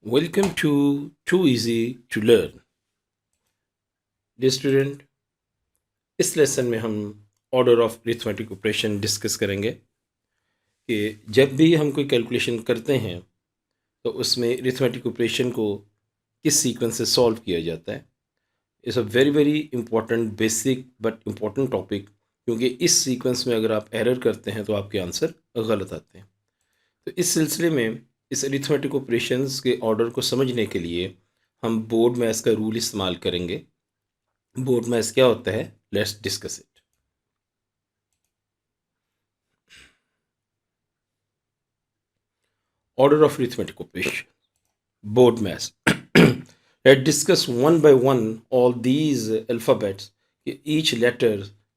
Welcome to Too Easy to Learn. Dear student, इस lesson में हम order of arithmetic operation discuss करेंगे कि जब भी हम कोई कैलकुलेशन करते हैं तो उसमें अरिथमेटिक ऑपरेशन को किस सीक्वेंस से सॉल्व किया जाता है. It's a very very important basic but important topic, क्योंकि इस सीक्वेंस में अगर आप एरर करते हैं तो आपके आंसर गलत आते हैं. तो इस सिलसिले में इस अरिथमेटिक ऑपरेशंस के ऑर्डर को समझने के लिए हम बोर्ड मैथ्स का रूल इस्तेमाल करेंगे. बोर्ड मैथ्स क्या होता है, let's discuss it. Order of arithmetic operation. Board mass. Let's discuss one by one all these alphabets. Each letter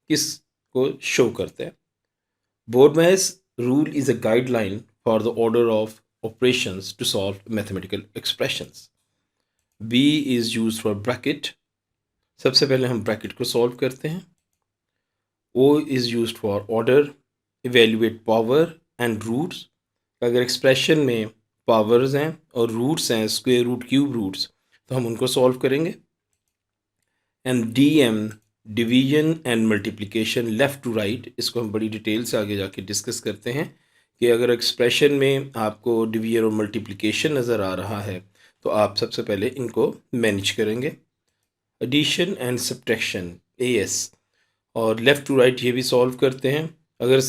किस को show करते हैं. Board mass rule is a guideline for the order of operations to solve mathematical expressions. B is used for bracket. सबसे पहले हम bracket को solve करते हैं. O is used for order, evaluate power and roots. अगर expression में powers हैं और रूट्स हैं, स्क्वायर रूट, क्यूब रूट्स, तो हम उनको सॉल्व करेंगे. And D M, division and multiplication left to right, इसको हम बड़ी डिटेल से आगे जाके डिस्कस करते हैं कि अगर एक्सप्रेशन में आपको डिवीजन और मल्टीप्लिकेशन नज़र आ रहा है तो आप सबसे पहले इनको मैनेज करेंगे. Addition and subtraction, A S, और लेफ़्ट टू राइट ये भी सॉल्व करते हैं. अगर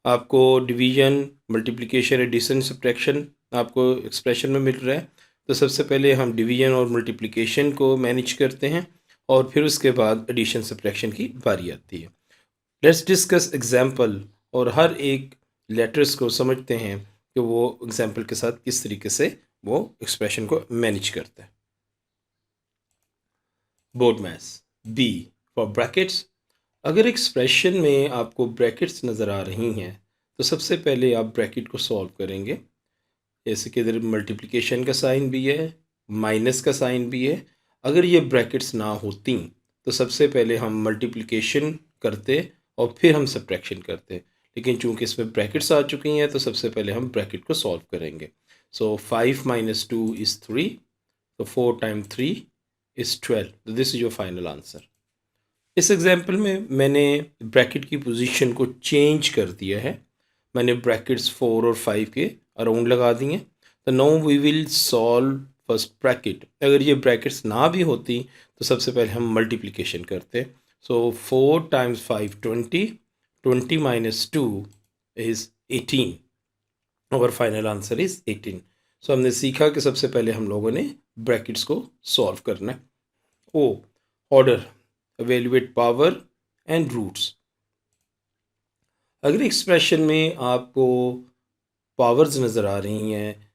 आपको डिवीजन, मल्टीप्लिकेशन, एडिशन, सब्ट्रैक्शन आपको एक्सप्रेशन में मिल रहा है तो सबसे पहले हम डिवीजन और मल्टीप्लिकेशन को मैनेज करते हैं और फिर उसके बाद एडिशन सब्ट्रैक्शन की बारी आती है. लेट्स डिस्कस एग्जाम्पल और हर एक लेटर्स को समझते हैं कि वो एग्जाम्पल के साथ किस तरीके से वो एक्सप्रेशन को मैनेज करता है. BODMAS. B for brackets. अगर एक्सप्रेशन में आपको ब्रैकेट्स नज़र आ रही हैं तो सबसे पहले आप ब्रैकेट को सॉल्व करेंगे. जैसे कि इधर मल्टीप्लिकेशन का साइन भी है, माइनस का साइन भी है. अगर ये ब्रैकेट्स ना होती तो सबसे पहले हम मल्टीप्लिकेशन करते और फिर हम सब्ट्रैक्शन करते, लेकिन चूंकि इसमें ब्रैकेट्स आ चुकी हैं तो सबसे पहले हम ब्रैकेट को सॉल्व करेंगे. सो 5 - 2 is 3, तो 4 × 3 is 12. तो this is your final answer. इस एग्जाम्पल में मैंने ब्रैकेट की पोजीशन को चेंज कर दिया है. मैंने ब्रैकेट्स 4 और 5 के अराउंड लगा दिए. तो now we will solve first bracket. अगर ये ब्रैकेट्स ना भी होती तो सबसे पहले हम मल्टीप्लिकेशन करते. सो 4 × 5 20, 20 - 2 इज़ 18. और फाइनल आंसर इज़ 18. सो हमने सीखा कि सबसे पहले हम लोगों ने ब्रैकेट्स को सॉल्व करना है. O, order, evaluate power and roots. अगर एक्सप्रेशन में आपको पावर्स नज़र आ रही हैं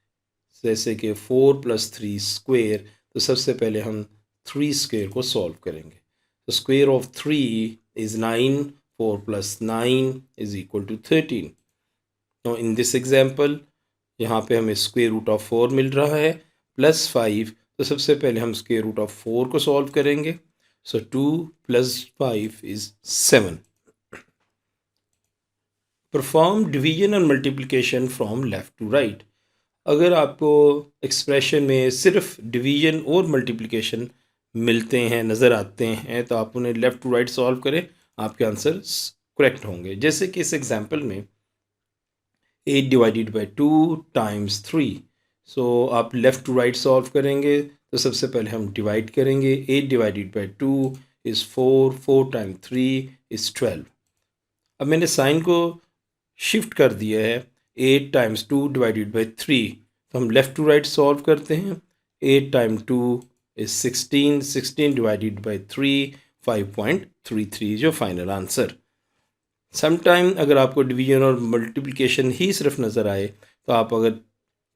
जैसे कि 4 + 3 स्क्वेयर, तो सबसे पहले हम 3 स्क्वेयर को सॉल्व करेंगे. तो square of 3 is 9, 4 + 9 is equal to 13. तो इन दिस एग्जाम्पल यहाँ पे हमें स्क्वेयर रूट ऑफ 4 मिल रहा है प्लस 5. तो सबसे पहले हम स्क्वेयर रूट ऑफ 4 को सॉल्व करेंगे. So 2 + 5 is 7. Perform division and multiplication from left to right. अगर आपको एक्सप्रेशन में सिर्फ डिवीजन और मल्टीप्लिकेशन मिलते हैं, नज़र आते हैं, तो आप उन्हें लेफ़्ट टू राइट सॉल्व करें, आपके आंसर करेक्ट होंगे. जैसे कि इस एग्जांपल में 8 / 2 × 3. सो आप लेफ़्ट टू राइट सॉल्व करेंगे तो सबसे पहले हम डिवाइड करेंगे. 8 / 2 इज़ 4, 4 × 3 इज़ 12. अब मैंने साइन को शिफ्ट कर दिया है. 8 × 2 / 3, तो हम लेफ़्ट टू राइट सॉल्व करते हैं. 8 × 2 इज़ 16, 16 / 3 5.33 जो फाइनल आंसर. समटाइम अगर आपको डिवीजन और मल्टीप्लिकेशन ही सिर्फ नज़र आए तो आप अगर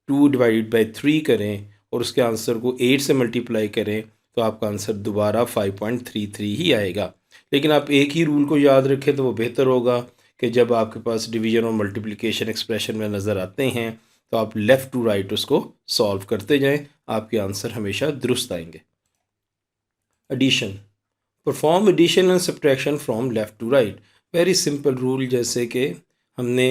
2 / 3 करें और उसके आंसर को 8 से मल्टीप्लाई करें तो आपका आंसर दोबारा 5.33 ही आएगा. लेकिन आप एक ही रूल को याद रखें तो वो बेहतर होगा कि जब आपके पास डिवीजन और मल्टीप्लिकेशन एक्सप्रेशन में नज़र आते हैं तो आप लेफ़्ट टू राइट उसको सॉल्व करते जाएं, आपके आंसर हमेशा दुरुस्त आएंगे. Addition. Perform addition and subtraction from left to right. Very simple rule, जैसे कि हमने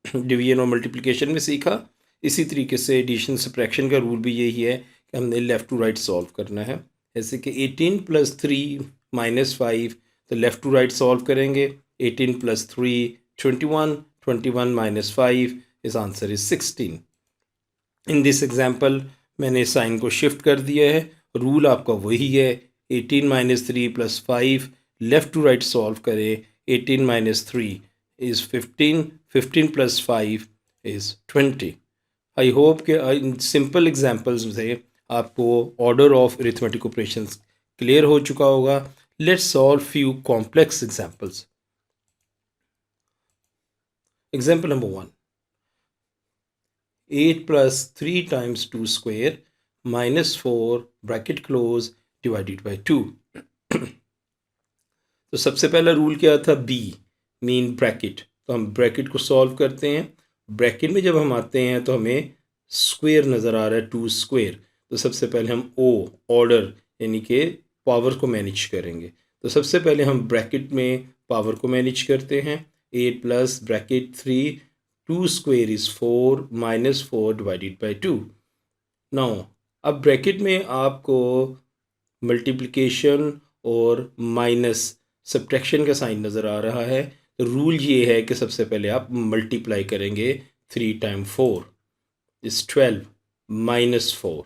डिवीजन और मल्टीप्लिकेशन में सीखा. इसी तरीके से एडिशन सब्ट्रैक्शन का रूल भी यही है कि हमने लेफ़्ट टू राइट सॉल्व करना है। जैसे कि 18 + 3 - 5, तो लेफ़्ट टू राइट सॉल्व करेंगे। 18 + 3 21, 21 - 5 इस answer is 16। In this example मैंने साइन को शिफ्ट कर दिया है। रूल आपका वही है, 18 - 3 + 5 लेफ़्ट टू राइट सॉल्व करें। 18 - 3 इज़ 15, 15 + 5 इज़ 20। आई होप कि इन सिंपल एग्जाम्पल्स से आपको order of arithmetic operations clear हो चुका होगा। Let's solve few complex examples. Example number 1, 8 + 3 × 2 square -4 bracket close divided by 2। तो सबसे पहला रूल क्या था, बी मीन ब्रैकेट। तो हम ब्रैकेट को सॉल्व करते हैं। ब्रैकेट में जब हम आते हैं तो हमें स्क्वायर नज़र आ रहा है, 2 स्क्वायर। तो सबसे पहले हम ओ ऑर्डर यानी कि पावर को मैनेज करेंगे। तो सबसे पहले हम ब्रैकेट में पावर को मैनेज करते हैं। 8 + bracket 3 2 square is 4 -4 divided by 2। Now अब ब्रैकेट में आपको मल्टीप्लिकेशन और माइनस सब्ट्रैक्शन का साइन नज़र आ रहा है। तो रूल ये है कि सबसे पहले आप मल्टीप्लाई करेंगे। 3 × 4 इज़ 12 -4।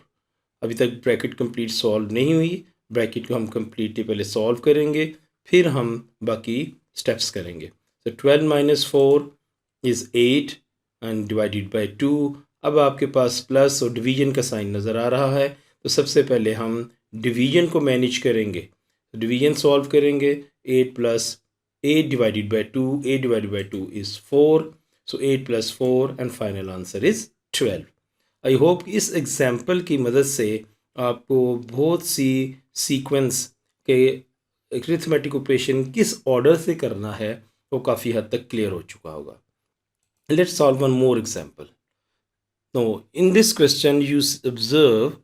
अभी तक ब्रैकेट कंप्लीट सॉल्व नहीं हुई। ब्रैकेट को हम कंप्लीटली पहले सॉल्व करेंगे, फिर हम बाकी स्टेप्स करेंगे। तो 12 - 4 इज़ 8 एंड डिवाइडेड बाई 2। अब आपके पास प्लस और डिवीजन का साइन नज़र आ रहा है। तो सबसे पहले हम डिवीजन को मैनेज करेंगे। डिवीजन सॉल्व करेंगे। 8 + 8 divided by 2, 8 divided by 2 is 4। So 8 + 4 and final answer is 12। I hope इस एग्जाम्पल की मदद से आपको बहुत सी सीक्वेंस के अरिथमेटिक ऑपरेशन किस ऑर्डर से करना है वो काफ़ी हद तक क्लियर हो चुका होगा। Let's solve one more example. Now, in this question, you observe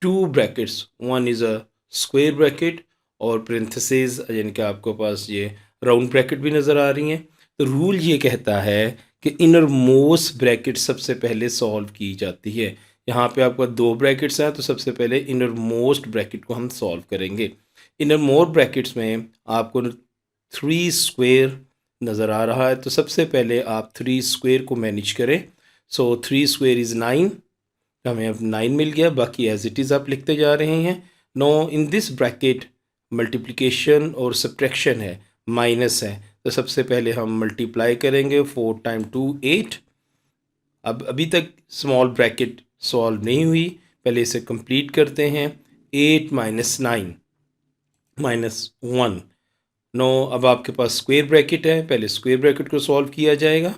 two brackets. One is a square bracket और parentheses यानी कि आपको पास ये राउंड ब्रैकेट भी नज़र आ रही हैं। तो रूल ये कहता है कि इनर मोस्ट ब्रैकेट सबसे पहले सॉल्व की जाती है। यहाँ पे आपका 2 ब्रैकेट्स हैं, तो सबसे पहले इनर मोस्ट ब्रैकेट को हम सॉल्व करेंगे। इनर मोस्ट ब्रैकेट्स में आपको 3 स्क्वायर नज़र आ रहा है। तो सबसे पहले आप 3 स्क्वायर को मैनेज करें। सो 3 स्क्वायर इज़ 9। हमें अब 9 मिल गया, बाकी एज इट इज़ आप लिखते जा रहे हैं। No in this bracket multiplication और सब्ट्रैक्शन है, माइनस है। तो सबसे पहले हम मल्टीप्लाई करेंगे। 4 × 2 8। अब अभी तक स्मॉल ब्रैकेट सॉल्व नहीं हुई, पहले इसे कंप्लीट करते हैं। 8 - 9 -1। नो अब आपके पास स्क्वायर ब्रैकेट है, पहले स्क्वायर ब्रैकेट को सॉल्व किया जाएगा,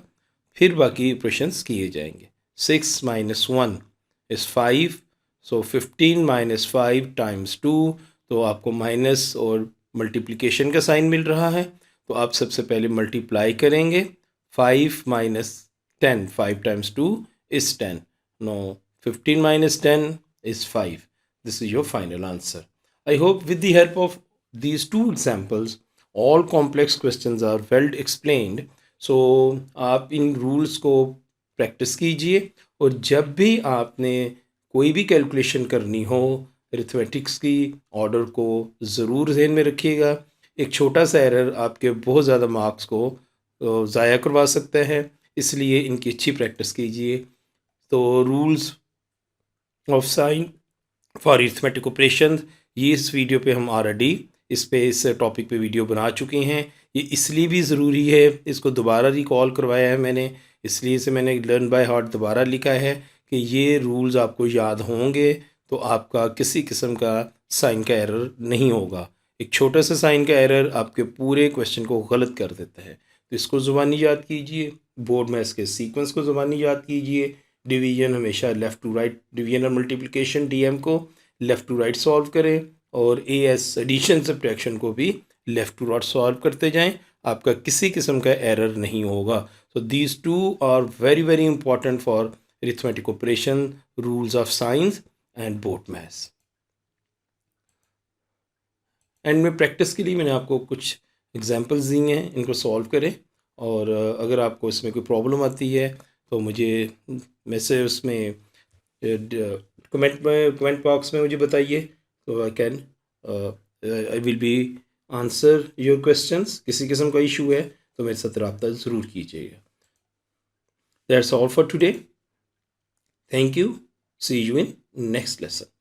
फिर बाकी ऑपरेशंस किए जाएंगे। 6 - 1 इज़ 5। सो 15 - 5 × 2। तो आपको माइनस और मल्टीप्लिकेशन का साइन मिल रहा है। तो आप सबसे पहले मल्टीप्लाई करेंगे। 5 - 10, 5 × 2 is 10। No 15 - 10 is 5। This is your final answer. I hope with the help of these two examples all complex questions are well explained. So आप इन रूल्स को प्रैक्टिस कीजिए और जब भी आपने कोई भी कैलकुलेशन करनी हो अरिथमेटिक्स की, ऑर्डर को ज़रूर ध्यान में रखिएगा। एक छोटा सा एरर आपके बहुत ज़्यादा मार्क्स को ज़ाया करवा सकता है, इसलिए इनकी अच्छी प्रैक्टिस कीजिए। तो rules of sine for arithmetic operation, ये इस वीडियो पे हम ऑलरेडी इस टॉपिक पे वीडियो बना चुके हैं। ये इसलिए भी ज़रूरी है, इसको दोबारा रिकॉल करवाया है मैंने, इसलिए इसे मैंने लर्न बाय हार्ट दोबारा लिखा है कि ये रूल्स आपको याद होंगे तो आपका किसी किस्म का साइन का एरर नहीं होगा। एक छोटा सा साइन का एरर आपके पूरे क्वेश्चन को गलत कर देता है। तो इसको ज़ुबानी याद कीजिए, बोर्ड में इसके सीक्वेंस को ज़ुबानी याद कीजिए। डिवीजन हमेशा लेफ़्ट टू राइट, डिवीजन और मल्टीप्लिकेशन डीएम को लेफ़्ट टू राइट सॉल्व करें और एएस एडिशन सब्ट्रैक्शन को भी लेफ़्ट टू राइट सॉल्व करते जाएं। आपका किसी किस्म का एरर नहीं होगा। So these two are very very important for arithmetic operation, rules of science and BODMAS. And में प्रैक्टिस के लिए मैंने आपको कुछ एग्जांपल्स दी हैं, इनको सॉल्व करें और अगर आपको इसमें कोई प्रॉब्लम आती है तो मुझे मैसेज उसमें कमेंट बॉक्स में मुझे बताइए, तो I will be answer your questions. किसी किस्म का इशू है तो मेरे साथ रब्ता ज़रूर कीजिएगा। That's all for today. Thank you. See you in next lesson.